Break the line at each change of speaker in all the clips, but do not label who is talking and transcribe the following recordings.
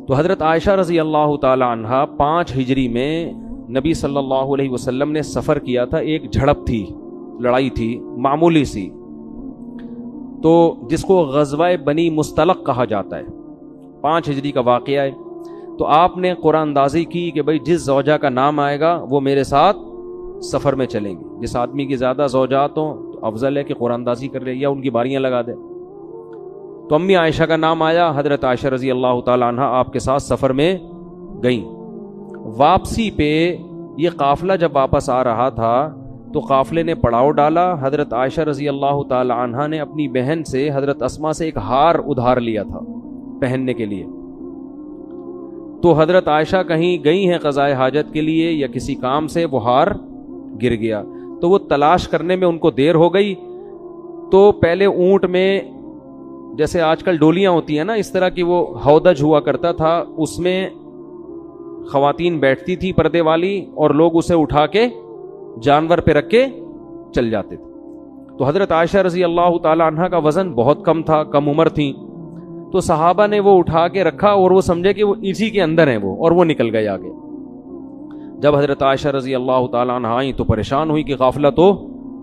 تو حضرت عائشہ رضی اللہ تعالی عنہا 5 ہجری میں نبی صلی اللہ علیہ وسلم نے سفر کیا تھا. ایک جھڑپ تھی، لڑائی تھی معمولی سی، تو جس کو غزوہ بنی مستلق کہا جاتا ہے. 5 ہجری کا واقعہ ہے. تو آپ نے قرآن اندازی کی کہ بھائی جس زوجہ کا نام آئے گا وہ میرے ساتھ سفر میں چلیں گے. جس آدمی کی زیادہ زوجات ہوں تو افضل ہے کہ قرآن اندازی کر لے یا ان کی باریاں لگا دے. تو امی عائشہ کا نام آیا. حضرت عائشہ رضی اللہ تعالی عنہ آپ کے ساتھ سفر میں گئیں. واپسی پہ یہ قافلہ جب واپس آ رہا تھا تو قافلے نے پڑاؤ ڈالا. حضرت عائشہ رضی اللہ تعالی عنہ نے اپنی بہن سے، حضرت اسماء سے، ایک ہار ادھار لیا تھا پہننے کے لیے. تو حضرت عائشہ کہیں گئی ہیں قضائے حاجت کے لیے یا کسی کام سے، وہ ہار گر گیا. تو وہ تلاش کرنے میں ان کو دیر ہو گئی. تو پہلے اونٹ میں جیسے آج کل ڈولیاں ہوتی ہیں نا، اس طرح کی وہ ہودج ہوا کرتا تھا، اس میں خواتین بیٹھتی تھی پردے والی اور لوگ اسے اٹھا کے جانور پہ رکھ کے چل جاتے تھے. تو حضرت عائشہ رضی اللہ تعالی عنہ کا وزن بہت کم تھا، کم عمر تھی. تو صحابہ نے وہ اٹھا کے رکھا اور وہ سمجھے کہ وہ اسی کے اندر ہیں وہ، اور وہ نکل گئے آگے. جب حضرت عائشہ رضی اللہ تعالی عنہ آئیں تو پریشان ہوئی کہ قافلہ تو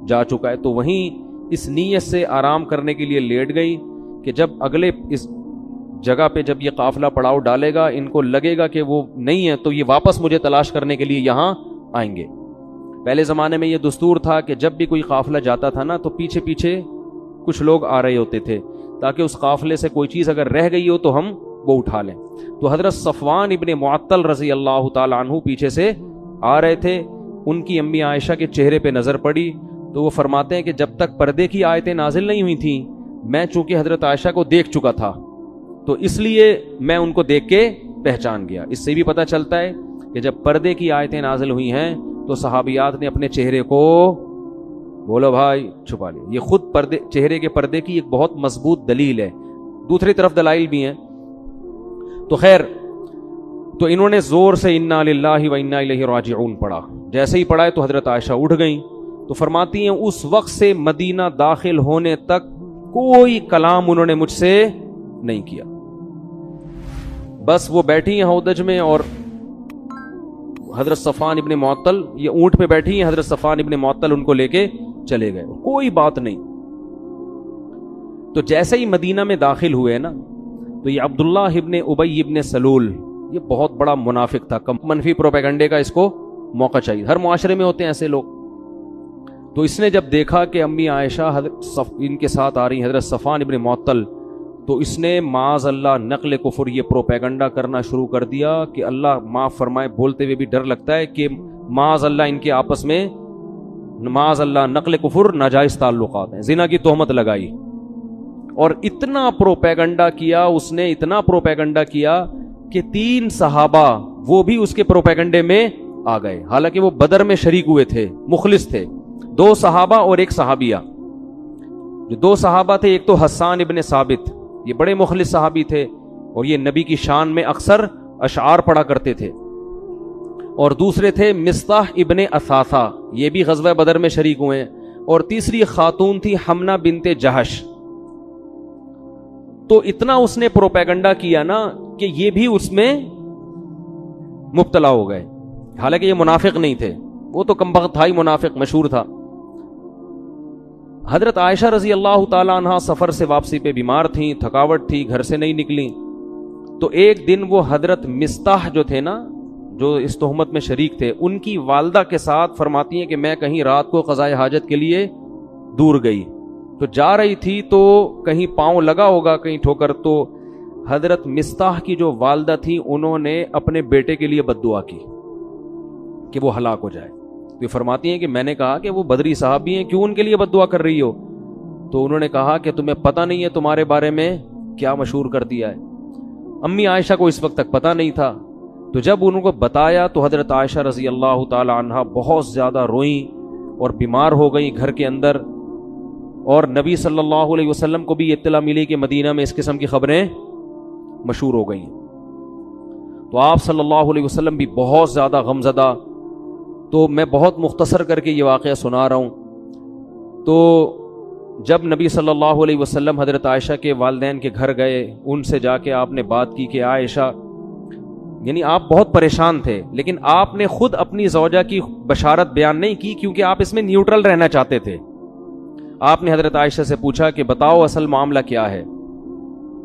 جا چکا ہے. تو وہیں اس نیت سے آرام کرنے کے لیے لیٹ گئی کہ جب اگلے اس جگہ پہ جب یہ قافلہ پڑاؤ ڈالے گا، ان کو لگے گا کہ وہ نہیں ہے تو یہ واپس مجھے تلاش کرنے کے لیے یہاں آئیں گے. پہلے زمانے میں یہ دستور تھا کہ جب بھی کوئی قافلہ جاتا تھا نا تو پیچھے پیچھے کچھ لوگ آ رہے ہوتے تھے تاکہ اس قافلے سے کوئی چیز اگر رہ گئی ہو تو ہم وہ اٹھا لیں. تو حضرت صفوان ابن معطل رضی اللہ تعالی عنہ پیچھے سے آ رہے تھے. ان کی امی عائشہ کے چہرے پہ نظر پڑی تو وہ فرماتے ہیں کہ جب تک پردے کی آیتیں نازل نہیں ہوئی تھیں، میں چونکہ حضرت عائشہ کو دیکھ چکا تھا تو اس لیے میں ان کو دیکھ کے پہچان گیا. اس سے بھی پتہ چلتا ہے کہ جب پردے کی آیتیں نازل ہوئی ہیں تو صحابیات نے اپنے چہرے کو، بولو بھائی، چھپا لیا. یہ خود چہرے کے پردے کی ایک بہت مضبوط دلیل ہے. دوسری طرف دلائل بھی ہیں. تو خیر، تو انہوں نے زور سے انا للہ و انا الیہ راجعون پڑھا. جیسے ہی پڑھا ہے تو حضرت عائشہ اٹھ گئیں. تو فرماتی ہیں اس وقت سے مدینہ داخل ہونے تک کوئی کلام انہوں نے مجھ سے نہیں کیا. بس وہ بیٹھی ہیں ہودج میں اور حضرت صفوان ابن معطل یہ اونٹ پہ بیٹھی ہیں، حضرت صفوان ابن معطل ان کو لے کے چلے گئے، کوئی بات نہیں. تو جیسے ہی مدینہ میں داخل ہوئے نا تو یہ عبداللہ ابن ابی ابن سلول، یہ بہت بڑا منافق تھا. منفی پروپیگنڈے کا اس کو موقع چاہیے، ہر معاشرے میں ہوتے ہیں ایسے لوگ. تو اس نے جب دیکھا کہ امی عائشہ ان کے ساتھ آ رہی حضرت صفوان ابن معطل، تو اس نے معاذ اللہ نقل کفر یہ پروپیگنڈا کرنا شروع کر دیا کہ اللہ معاف فرمائے، بولتے ہوئے بھی ڈر لگتا ہے کہ معاذ اللہ ان کے آپس میں معاذ اللہ نقل کفر ناجائز تعلقات ہیں، زنا کی تہمت لگائی. اور اتنا پروپیگنڈا کیا اس نے، اتنا پروپیگنڈا کیا کہ 3 صحابہ وہ بھی اس کے پروپیگنڈے میں آ گئے. حالانکہ وہ بدر میں شریک ہوئے تھے، مخلص تھے. 2 صحابہ اور 1 صحابیہ. جو 2 صحابہ تھے، ایک تو حسان ابن ثابت، یہ بڑے مخلص صحابی تھے اور یہ نبی کی شان میں اکثر اشعار پڑھا کرتے تھے. اور دوسرے تھے مصطح ابن اثاثہ، یہ بھی غزوہ بدر میں شریک ہوئے ہیں. اور تیسری خاتون تھی حمنہ بنت جہش. تو اتنا اس نے پروپیگنڈا کیا نا کہ یہ بھی اس میں مبتلا ہو گئے. حالانکہ یہ منافق نہیں تھے، وہ تو کمبخت تھا ہی، منافق مشہور تھا. حضرت عائشہ رضی اللہ تعالی عنہ سفر سے واپسی پہ بیمار تھیں، تھکاوٹ تھی، گھر سے نہیں نکلیں. تو ایک دن وہ حضرت مصطح جو تھے نا، جو اس تہمت میں شریک تھے، ان کی والدہ کے ساتھ فرماتی ہیں کہ میں کہیں رات کو قضائے حاجت کے لیے دور گئی. تو جا رہی تھی تو کہیں پاؤں لگا ہوگا، کہیں ٹھوکر. تو حضرت مصطح کی جو والدہ تھی انہوں نے اپنے بیٹے کے لیے بد دعا کی کہ وہ ہلاک ہو جائے. تو فرماتی ہیں کہ میں نے کہا کہ وہ بدری صحابی ہیں، کیوں ان کے لیے بد دعا کر رہی ہو؟ تو انہوں نے کہا کہ تمہیں پتہ نہیں ہے تمہارے بارے میں کیا مشہور کر دیا ہے. امی عائشہ کو اس وقت تک پتہ نہیں تھا. تو جب انہوں کو بتایا تو حضرت عائشہ رضی اللہ تعالی عنہ بہت زیادہ روئیں اور بیمار ہو گئیں گھر کے اندر. اور نبی صلی اللہ علیہ وسلم کو بھی اطلاع ملی کہ مدینہ میں اس قسم کی خبریں مشہور ہو گئیں. تو آپ صلی اللہ علیہ وسلم بھی بہت زیادہ غمزدہ. تو میں بہت مختصر کر کے یہ واقعہ سنا رہا ہوں. تو جب نبی صلی اللہ علیہ وسلم حضرت عائشہ کے والدین کے گھر گئے، ان سے جا کے آپ نے بات کی کہ عائشہ یعنی آپ بہت پریشان تھے، لیکن آپ نے خود اپنی زوجہ کی بشارت بیان نہیں کی کیونکہ آپ اس میں نیوٹرل رہنا چاہتے تھے. آپ نے حضرت عائشہ سے پوچھا کہ بتاؤ اصل معاملہ کیا ہے.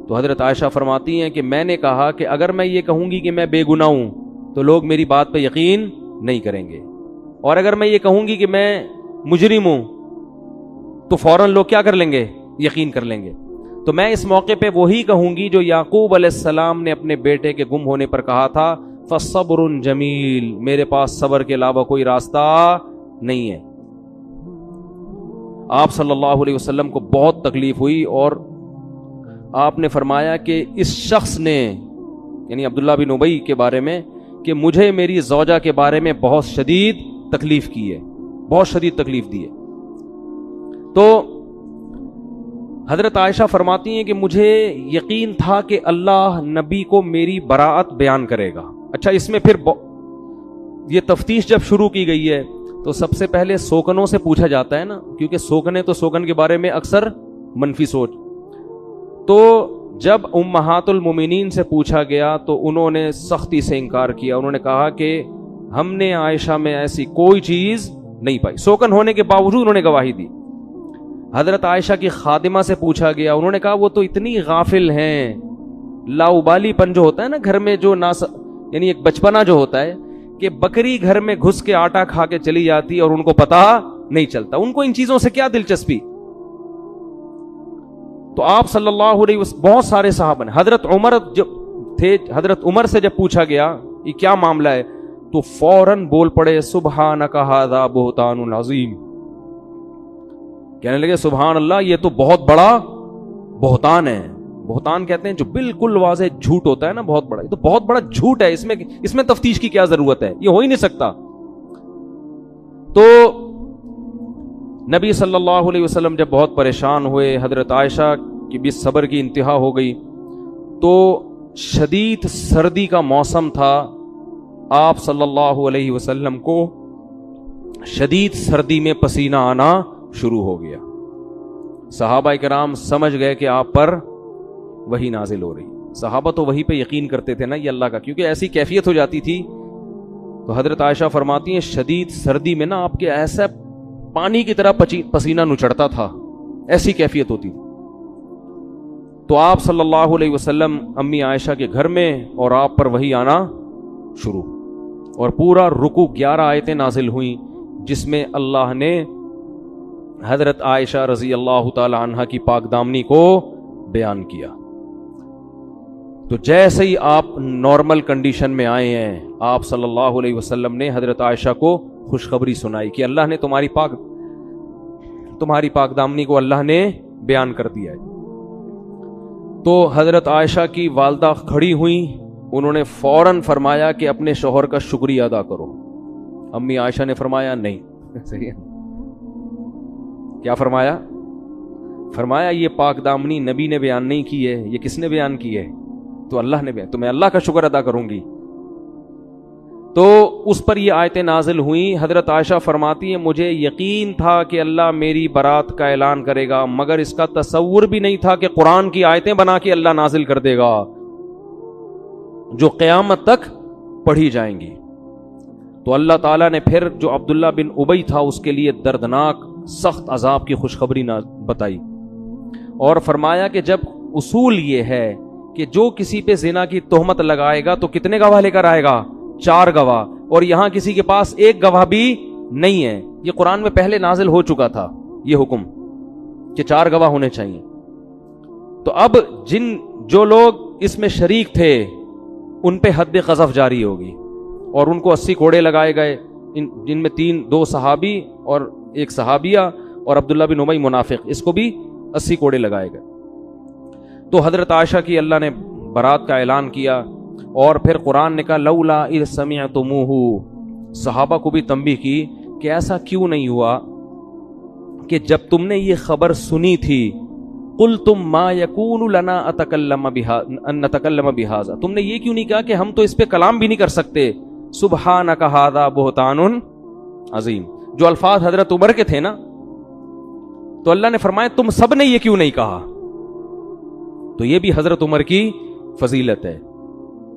تو حضرت عائشہ فرماتی ہیں کہ میں نے کہا کہ اگر میں یہ کہوں گی کہ میں بے گناہ ہوں تو لوگ میری بات پہ یقین نہیں کریں گے، اور اگر میں یہ کہوں گی کہ میں مجرم ہوں تو فوراً لوگ کیا کر لیں گے؟ یقین کر لیں گے. تو میں اس موقع پہ وہی کہوں گی جو یعقوب علیہ السلام نے اپنے بیٹے کے گم ہونے پر کہا تھا، فَصَبْرٌ جمیل، میرے پاس صبر کے علاوہ کوئی راستہ نہیں ہے. آپ صلی اللہ علیہ وسلم کو بہت تکلیف ہوئی اور آپ نے فرمایا کہ اس شخص نے، یعنی عبداللہ بن ابی کے بارے میں، کہ مجھے میری زوجہ کے بارے میں بہت شدید تکلیف کی ہے، بہت شدید تکلیف دی ہے. تو حضرت عائشہ فرماتی ہیں کہ مجھے یقین تھا کہ اللہ نبی کو میری براءت بیان کرے گا. اچھا، اس میں پھر یہ تفتیش جب شروع کی گئی ہے تو سب سے پہلے سوکنوں سے پوچھا جاتا ہے نا، کیونکہ سوکنے تو سوکن کے بارے میں اکثر منفی سوچ. تو جب امہات المومنین سے پوچھا گیا تو انہوں نے سختی سے انکار کیا. انہوں نے کہا کہ ہم نے عائشہ میں ایسی کوئی چیز نہیں پائی. سوکن ہونے کے باوجود انہوں نے گواہی دی. حضرت عائشہ کی خادمہ سے پوچھا گیا، انہوں نے کہا وہ تو اتنی غافل ہیں، لاؤبالی پن جو ہوتا ہے نا گھر میں، جو یعنی ایک بچپنا جو ہوتا ہے کہ بکری گھر میں گھس کے آٹا کھا کے چلی جاتی اور ان کو پتا نہیں چلتا، ان کو ان چیزوں سے کیا دلچسپی. تو آپ صلی اللہ علیہ وسلم، بہت سارے صحابہ نے، حضرت عمر جب تھے، حضرت عمر سے جب پوچھا گیا یہ کیا معاملہ ہے تو فوراً بول پڑے سبحانک ھذا بہتان عظیم، کہنے لگے سبحان اللہ، یہ تو بہت بڑا بہتان ہے. بہتان کہتے ہیں جو بالکل واضح جھوٹ ہوتا ہے نا، بہت بڑا، یہ تو بہت بڑا جھوٹ ہے، اس میں تفتیش کی کیا ضرورت ہے، یہ ہو ہی نہیں سکتا. تو نبی صلی اللہ علیہ وسلم جب بہت پریشان ہوئے، حضرت عائشہ کی بھی صبر کی انتہا ہو گئی، تو شدید سردی کا موسم تھا. آپ صلی اللہ علیہ وسلم کو شدید سردی میں پسینہ آنا شروع ہو گیا. صحابہ کرام سمجھ گئے کہ آپ پر وحی نازل ہو رہی. صحابہ تو وحی پہ یقین کرتے تھے نا، یہ اللہ کا، کیونکہ ایسی کیفیت ہو جاتی تھی. تو حضرت عائشہ فرماتی ہیں شدید سردی میں نا آپ کے ایسا پانی کی طرح پسینہ نچڑتا تھا، ایسی کیفیت ہوتی تھی. تو آپ صلی اللہ علیہ وسلم امی عائشہ کے گھر میں، اور آپ پر وحی آنا شروع، اور پورا رکوع 11 آیتیں نازل ہوئیں جس میں اللہ نے حضرت عائشہ رضی اللہ تعالی عنہا کی پاک دامنی کو بیان کیا. تو جیسے ہی آپ نارمل کنڈیشن میں آئے ہیں، آپ صلی اللہ علیہ وسلم نے حضرت عائشہ کو خوشخبری سنائی کہ اللہ نے تمہاری پاک دامنی کو اللہ نے بیان کر دیا ہے. تو حضرت عائشہ کی والدہ کھڑی ہوئیں، انہوں نے فوراً فرمایا کہ اپنے شوہر کا شکریہ ادا کرو. امی عائشہ نے فرمایا نہیں. صحیح ہے، کیا فرمایا؟ فرمایا یہ پاک دامنی نبی نے بیان نہیں کی ہے، یہ کس نے بیان کی ہے؟ تو اللہ نے بیان، تو میں اللہ کا شکر ادا کروں گی. تو اس پر یہ آیتیں نازل ہوئیں. حضرت عائشہ فرماتی ہیں مجھے یقین تھا کہ اللہ میری برات کا اعلان کرے گا، مگر اس کا تصور بھی نہیں تھا کہ قرآن کی آیتیں بنا کے اللہ نازل کر دے گا جو قیامت تک پڑھی جائیں گی. تو اللہ تعالیٰ نے پھر جو عبداللہ بن ابی تھا اس کے لیے دردناک سخت عذاب کی خوشخبری بتائی، اور فرمایا کہ جب اصول یہ ہے کہ جو کسی پہ زنا کی تہمت لگائے گا تو کتنے گواہ لے کر آئے گا؟ 4 گواہ، اور یہاں کسی کے پاس 1 گواہ بھی نہیں ہے. یہ قرآن میں پہلے نازل ہو چکا تھا یہ حکم کہ 4 گواہ ہونے چاہیے. تو اب جو لوگ اس میں شریک تھے ان پہ حد قذف جاری ہوگی، اور ان کو 80 کوڑے لگائے گئے، جن میں 2 صحابی اور 1 صحابیہ اور عبداللہ بن ابی منافق، اس کو بھی 80 کوڑے لگائے گئے. تو حضرت عائشہ کی اللہ نے برات کا اعلان کیا، اور پھر قرآن نے کہا لولا اذ سمعتموہ، صحابہ کو بھی تنبیہ کی کہ ایسا کیوں نہیں ہوا کہ جب تم نے یہ خبر سنی تھی قلتم ما یکون لنا ان نتکلم بہذا، تم نے یہ کیوں نہیں کہا کہ ہم تو اس پہ کلام بھی نہیں کر سکتے، سبحانک ھذا بہتان عظیم. جو الفاظ حضرت عمر کے تھے نا، تو اللہ نے فرمایا تم سب نے یہ کیوں نہیں کہا. تو یہ بھی حضرت عمر کی فضیلت ہے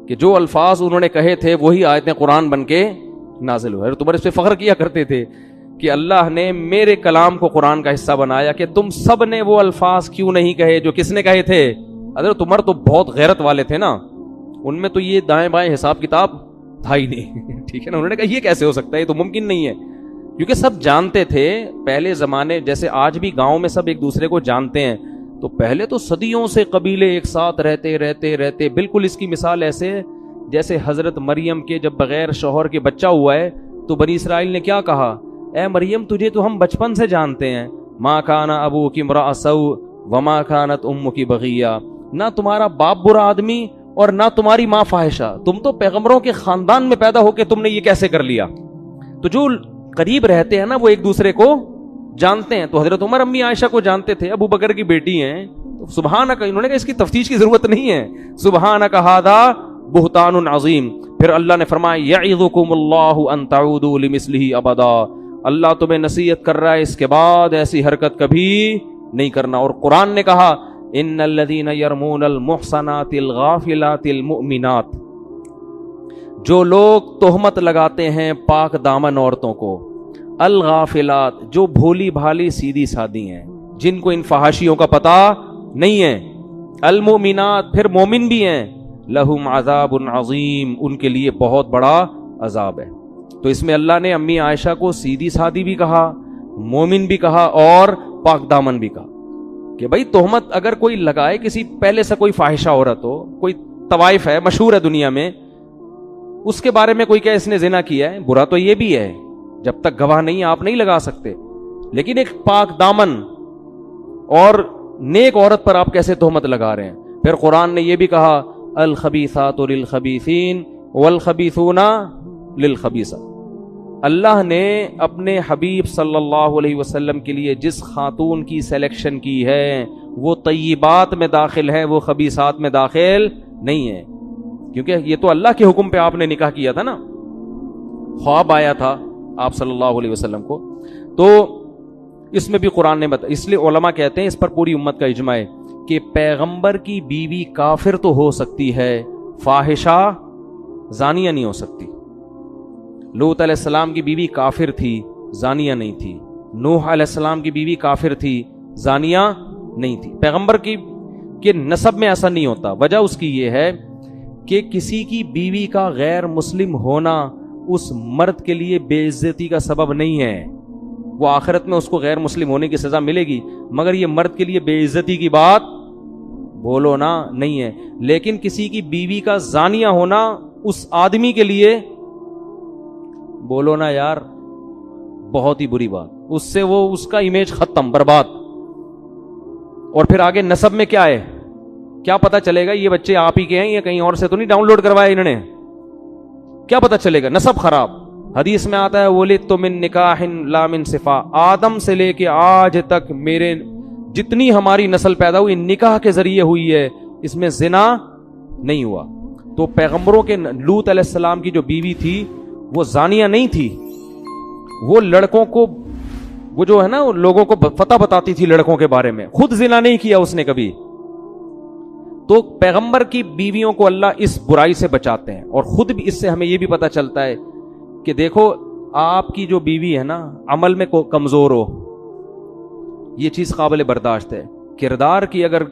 کہ جو الفاظ انہوں نے کہے تھے وہی آیتیں قرآن بن کے نازل ہوئے. تمہارے اس پہ فخر کیا کرتے تھے کہ اللہ نے میرے کلام کو قرآن کا حصہ بنایا, کہ تم سب نے وہ الفاظ کیوں نہیں کہے جو کس نے کہے تھے. حضرت تمہارے تو بہت غیرت والے تھے نا, ان میں تو یہ دائیں بائیں حساب کتاب تھا ہی نہیں. ٹھیک ہے نا, انہوں نے کہا یہ کیسے ہو سکتا ہے, یہ تو ممکن نہیں ہے. کیونکہ سب جانتے تھے پہلے زمانے, جیسے آج بھی گاؤں میں سب ایک دوسرے کو جانتے ہیں, تو پہلے تو صدیوں سے قبیلے ایک ساتھ رہتے. بالکل اس کی مثال ایسے جیسے حضرت مریم کے جب بغیر شوہر کے بچہ ہوا ہے تو بنی اسرائیل نے کیا کہا, اے مریم تجھے تو ہم بچپن سے جانتے ہیں, ما کان ابوکی امرأ سوء وما کانت امکی بغیہ, نہ تمہارا باپ برا آدمی اور نہ تمہاری ماں فاحشہ, تم تو پیغمبروں کے خاندان میں پیدا ہو کے تم نے یہ کیسے کر لیا. تو جو قریب رہتے ہیں نا وہ ایک دوسرے کو جانتے ہیں. تو حضرت عمر امی عائشہ کو جانتے تھے, ابو بکر کی بیٹی ہیں, سبحانک, انہوں نے کہا اس کی تفتیش کی ضرورت نہیں ہے, سبحانک ھذا بہتان عظیم. پھر اللہ نے فرمایا یعظکم اللہ ان تعودوا لمثلہ ابدا, اللہ تمہیں نصیحت کر رہا ہے اس کے بعد ایسی حرکت کبھی نہیں کرنا. اور قرآن نے کہا ان الذین یرمون المحصنات الغافلات المؤمنات, جو لوگ تہمت لگاتے ہیں پاک دامن عورتوں کو, الغافلات جو بھولی بھالی سیدھی سادی ہیں, جن کو ان فحاشیوں کا پتہ نہیں ہے, المؤمنات پھر مومن بھی ہیں, لہم عذاب عظیم ان کے لیے بہت بڑا عذاب ہے. تو اس میں اللہ نے امی عائشہ کو سیدھی سادی بھی کہا, مومن بھی کہا اور پاک دامن بھی کہا, کہ بھائی تہمت اگر کوئی لگائے کسی پہلے سے کوئی فاحشہ عورت ہو, کوئی طوائف ہے مشہور ہے دنیا میں, اس کے بارے میں کوئی کہ اس نے زنا کیا ہے, برا تو یہ بھی ہے, جب تک گواہ نہیں آپ نہیں لگا سکتے, لیکن ایک پاک دامن اور نیک عورت پر آپ کیسے تہمت لگا رہے ہیں. پھر قرآن نے یہ بھی کہا الخبیثات للخبیثین والخبیثون للخبیثات. اللہ نے اپنے حبیب صلی اللہ علیہ وسلم کے لیے جس خاتون کی سلیکشن کی ہے وہ طیبات میں داخل ہے, وہ خبیثات میں داخل نہیں ہے, کیونکہ یہ تو اللہ کے حکم پہ آپ نے نکاح کیا تھا نا, خواب آیا تھا آپ صلی اللہ علیہ وسلم کو, تو اس میں بھی قرآن نے بتایا. اس لیے علماء کہتے ہیں اس پر پوری امت کا اجماع ہے کہ پیغمبر کی بیوی کافر تو ہو سکتی ہے, فاحشہ زانیہ نہیں ہو سکتی. لوط علیہ السلام کی بیوی کافر تھی, زانیہ نہیں تھی. نوح علیہ السلام کی بیوی کافر تھی, زانیہ نہیں تھی. پیغمبر کی کے نسب میں ایسا نہیں ہوتا. وجہ اس کی یہ ہے کہ کسی کی بیوی کا غیر مسلم ہونا اس مرد کے لیے بے عزتی کا سبب نہیں ہے. وہ آخرت میں اس کو غیر مسلم ہونے کی سزا ملے گی, مگر یہ مرد کے لیے بے عزتی کی بات بولو نا نہیں ہے. لیکن کسی کی بیوی کا زانیہ ہونا اس آدمی کے لیے بولو نا یار بہت ہی بری بات, اس سے وہ اس کا امیج ختم, برباد. اور پھر آگے نسب میں کیا ہے, کیا پتا چلے گا یہ بچے آپ ہی کے ہیں یا کہیں اور سے تو نہیں ڈاؤن لوڈ کروائے انہوں نے, کیا پتا چلے گا, نسب خراب. حدیث میں آتا ہے ولدت من نکاح لا من صفا, آدم سے لے کے آج تک میرے جتنی ہماری نسل پیدا ہوئی نکاح کے ذریعے ہوئی ہے, اس میں زنا نہیں ہوا. تو پیغمبروں کے لوط علیہ السلام کی جو بیوی تھی وہ زانیہ نہیں تھی, وہ لڑکوں کو, وہ جو ہے نا لوگوں کو فتح بتاتی تھی لڑکوں کے بارے میں, خود زنا نہیں کیا اس نے کبھی. تو پیغمبر کی بیویوں کو اللہ اس برائی سے بچاتے ہیں. اور خود بھی اس سے ہمیں یہ بھی پتہ چلتا ہے کہ دیکھو آپ کی جو بیوی ہے نا عمل میں کمزور ہو, یہ چیز قابل برداشت ہے. کردار کی اگر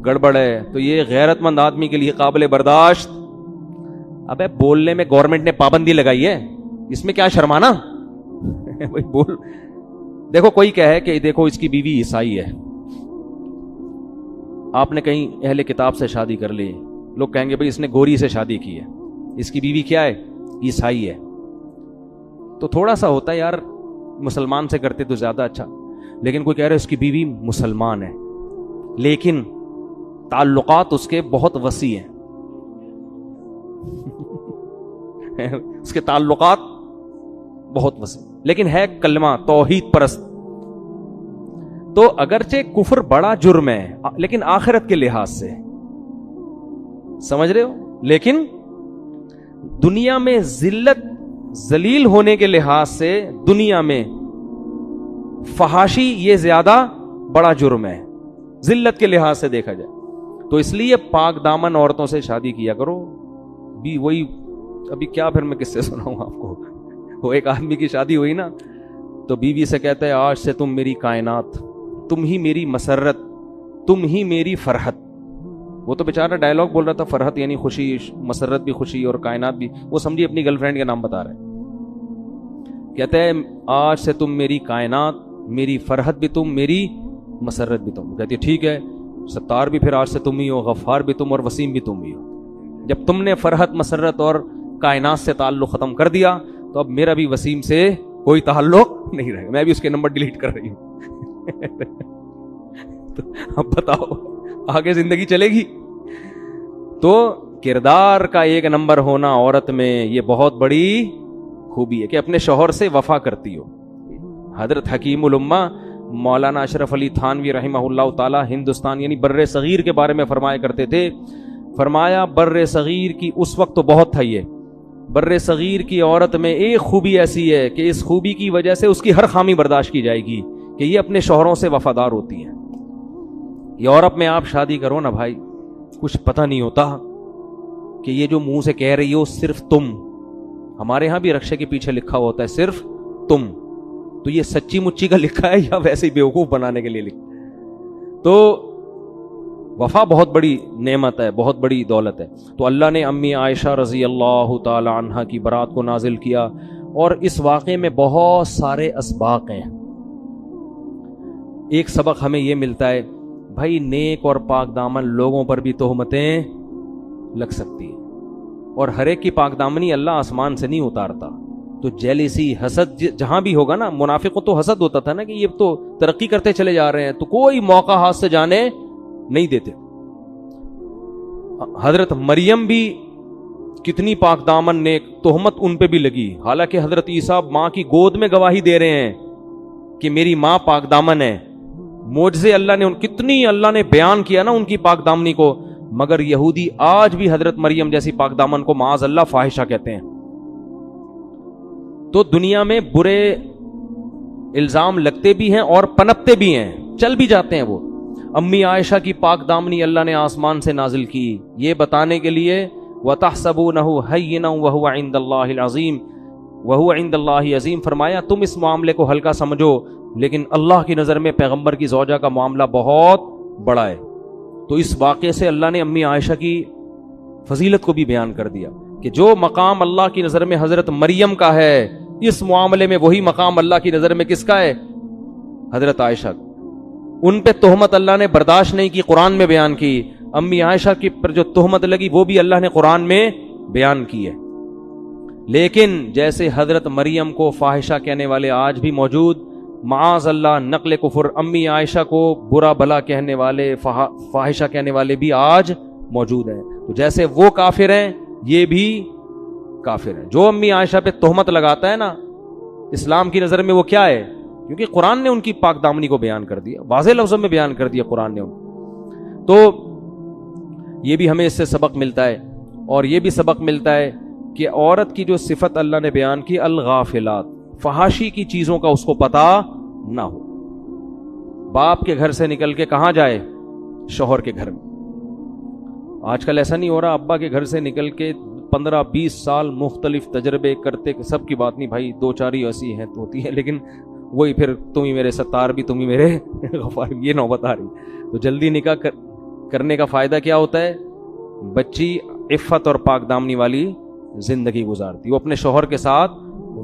گڑبڑ ہے تو یہ غیرت مند آدمی کے لیے قابل برداشت. ابے بولنے میں گورنمنٹ نے پابندی لگائی ہے, اس میں کیا شرمانا بول. دیکھو کوئی کہے کہ دیکھو اس کی بیوی عیسائی ہے, آپ نے کہیں اہل کتاب سے شادی کر لی, لوگ کہیں گے بھئی اس نے گوری سے شادی کی ہے, اس کی بیوی کیا ہے, عیسائی ہے. تو تھوڑا سا ہوتا ہے یار, مسلمان سے کرتے تو زیادہ اچھا. لیکن کوئی کہہ رہا ہے اس کی بیوی مسلمان ہے, لیکن تعلقات اس کے بہت وسیع ہیں اس کے تعلقات بہت وسیع, لیکن ہے کلمہ توحید پرست. تو اگرچہ کفر بڑا جرم ہے لیکن آخرت کے لحاظ سے, سمجھ رہے ہو, لیکن دنیا میں ذلت ذلیل ہونے کے لحاظ سے دنیا میں فحاشی یہ زیادہ بڑا جرم ہے ذلت کے لحاظ سے دیکھا جائے. تو اس لیے پاک دامن عورتوں سے شادی کیا کرو, بھی وہی ابھی کیا پھر میں کس سے سناؤں آپ کو. وہ ایک آدمی کی شادی ہوئی نا تو بیوی سے کہتا ہے آج سے تم میری کائنات, تم ہی میری مسرت, تم ہی میری فرحت. وہ تو بیچارہ ڈائلاگ بول رہا تھا, فرحت یعنی خوشی, مسرت بھی خوشی اور کائنات بھی, وہ سمجھیے اپنی گرل فرینڈ کا نام بتا رہا ہے. کہتا ہے آج سے تم میری کائنات, میری فرحت بھی تم, میری مسرت بھی تم. کہتی ہے ٹھیک ہے, ستار بھی پھر آج سے تم ہی ہو, غفار بھی تم اور وسیم بھی تم ہی ہو. جب تم نے فرحت, مسرت اور کائنات سے تعلق ختم کر دیا تو اب میرا بھی وسیم سے کوئی تعلق نہیں رہے گا, میں بھی اس کے نمبر ڈیلیٹ کر رہی ہوں. تو اب بتاؤ آگے زندگی چلے گی؟ تو کردار کا ایک نمبر ہونا عورت میں یہ بہت بڑی خوبی ہے کہ اپنے شوہر سے وفا کرتی ہو. حضرت حکیم الامہ مولانا اشرف علی تھانوی رحمہ اللہ تعالی ہندوستان یعنی بر صغیر کے بارے میں فرمایا کرتے تھے, فرمایا بر صغیر کی اس وقت تو بہت تھا, یہ بر صغیر کی عورت میں ایک خوبی ایسی ہے کہ اس خوبی کی وجہ سے اس کی ہر خامی برداشت کی جائے گی کہ یہ اپنے شوہروں سے وفادار ہوتی ہیں. یورپ میں آپ شادی کرو نا بھائی, کچھ پتہ نہیں ہوتا کہ یہ جو منہ سے کہہ رہی ہو صرف تم, ہمارے ہاں بھی رکشے کے پیچھے لکھا ہوتا ہے صرف تم, تو یہ سچی مچی کا لکھا ہے یا ویسے ہی بیوقوف بنانے کے لیے لکھا؟ تو وفا بہت بڑی نعمت ہے, بہت بڑی دولت ہے. تو اللہ نے امی عائشہ رضی اللہ تعالی عنہا کی برات کو نازل کیا, اور اس واقعے میں بہت سارے اسباق ہیں. ایک سبق ہمیں یہ ملتا ہے بھائی, نیک اور پاک دامن لوگوں پر بھی تہمتیں لگ سکتی ہیں, اور ہر ایک کی پاک دامنی اللہ آسمان سے نہیں اتارتا. تو جیلیسی, حسد جہاں بھی ہوگا نا, منافقوں تو حسد ہوتا تھا نا کہ یہ تو ترقی کرتے چلے جا رہے ہیں, تو کوئی موقع ہاتھ سے جانے نہیں دیتے. حضرت مریم بھی کتنی پاک دامن, نیک, تہمت ان پہ بھی لگی, حالانکہ حضرت عیسیٰ ماں کی گود میں گواہی دے رہے ہیں کہ میری ماں پاک دامن ہے. معجزے اللہ نے کتنی اللہ نے بیان کیا نا ان کی پاک دامنی کو, مگر یہودی آج بھی حضرت مریم جیسی پاک دامن کو معاذ اللہ فاحشہ کہتے ہیں. تو دنیا میں برے الزام لگتے بھی ہیں اور پنپتے بھی ہیں, چل بھی جاتے ہیں وہ. امی عائشہ کی پاک دامنی اللہ نے آسمان سے نازل کی یہ بتانے کے لیے, وَتَحْسَبُونَهُ هَيِّنًا وَهُوَ عِندَ اللَّهِ الْعَظِيمِ وَهُوَ عِندَ اللَّهِ عَظِيمٌ. فرمایا تم اس معاملے کو ہلکا سمجھو, لیکن اللہ کی نظر میں پیغمبر کی زوجہ کا معاملہ بہت بڑا ہے. تو اس واقعے سے اللہ نے امی عائشہ کی فضیلت کو بھی بیان کر دیا کہ جو مقام اللہ کی نظر میں حضرت مریم کا ہے, اس معاملے میں وہی مقام اللہ کی نظر میں کس کا ہے؟ حضرت عائشہ. ان پہ تہمت اللہ نے برداشت نہیں کی, قرآن میں بیان کی. امی عائشہ کی پر جو تہمت لگی وہ بھی اللہ نے قرآن میں بیان کی ہے. لیکن جیسے حضرت مریم کو فاحشہ کہنے والے آج بھی موجود, معاذ اللہ نقل کفر, امی عائشہ کو برا بھلا کہنے والے, فاحشہ کہنے والے بھی آج موجود ہیں. تو جیسے وہ کافر ہیں یہ بھی کافر ہیں. جو امی عائشہ پہ تہمت لگاتا ہے نا, اسلام کی نظر میں وہ کیا ہے؟ کیونکہ قرآن نے ان کی پاک دامنی کو بیان کر دیا, واضح لفظوں میں بیان کر دیا قرآن نے. تو یہ بھی ہمیں اس سے سبق ملتا ہے, اور یہ بھی سبق ملتا ہے کہ عورت کی جو صفت اللہ نے بیان کی, الغافلات, فحاشی کی چیزوں کا اس کو پتہ نہ ہو. باپ کے گھر سے نکل کے کہاں جائے؟ شوہر کے گھر میں. آج کل ایسا نہیں ہو رہا, ابا کے گھر سے نکل کے 15-20 سال مختلف تجربے کرتے, سب کی بات نہیں بھائی, 2-4 ہی ایسی ہیں تو ہوتی ہے, لیکن وہی پھر تم ہی میرے ستار بھی, تم ہی میرے غفار, یہ نوبت آ رہی. تو جلدی نکاح کرنے کا فائدہ کیا ہوتا ہے؟ بچی عفت اور پاک دامنی والی زندگی گزارتی, وہ اپنے شوہر کے ساتھ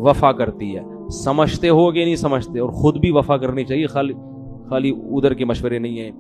وفا کرتی ہے. سمجھتے ہو کہ نہیں سمجھتے, اور خود بھی وفا کرنی چاہیے, خالی ادھر کے مشورے نہیں ہیں.